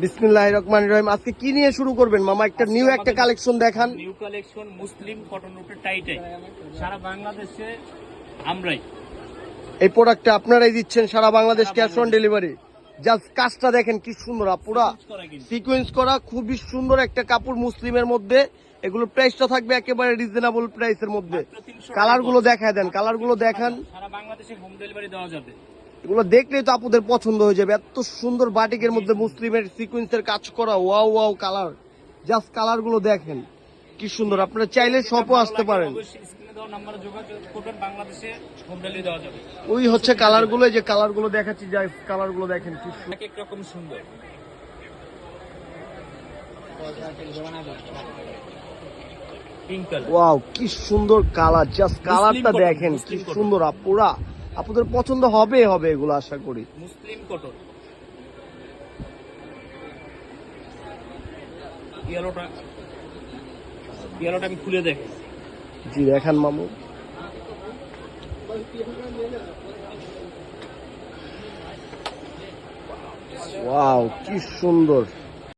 বিসমিল্লাহির রহমানির রহিম। আজকে কি নিয়ে শুরু করবেন মামা? একটা নিউ একটা কালেকশন দেখান। নিউ কালেকশন মুসলিম কটন উপরে টাইটাই সারা বাংলাদেশে আমরাই এই প্রোডাক্টটা আপনারাই দিচ্ছেন সারা Bangladesh, cash on delivery. Just কাজটা দেখেন কি সুন্দর, পুরা সিকোয়েন্স করা, খুবই সুন্দর একটা কাপড় মুসলিমের মধ্যে। এগুলোর প্রাইসটা থাকবে একেবারে রিজনেবল প্রাইসের মধ্যে। কালার গুলো দেখায় দেন, কালার গুলো দেখান। সারা বাংলাদেশে হোম ডেলিভারি দেওয়া যাবে। এগুলো দেখলেই তো আপুদের পছন্দ হয়ে যাবে। এত সুন্দর বাটিকের মধ্যে মুসলিমের সিকোয়েন্সের কাজ করা, wow wow colour. Just colour গুলো দেখেন কি সুন্দর। আপনারা চাইলে শপও আসতে পারেন। ওই হচ্ছে কালার গুলো, যে কালার গুলো দেখাচ্ছি, যাই কালার গুলো দেখেন কি রকম সুন্দর। ওয়াও কি সুন্দর কালার, জাস্ট কালারটা দেখেন কি সুন্দর। আপুরা আপনাদের পছন্দ হবে হবে এগুলো আশা করি। মুসলিম কটন ইয়েলোটা আমি খুলে দেখি। জি দেখান মামু। ওয়াও কি সুন্দর।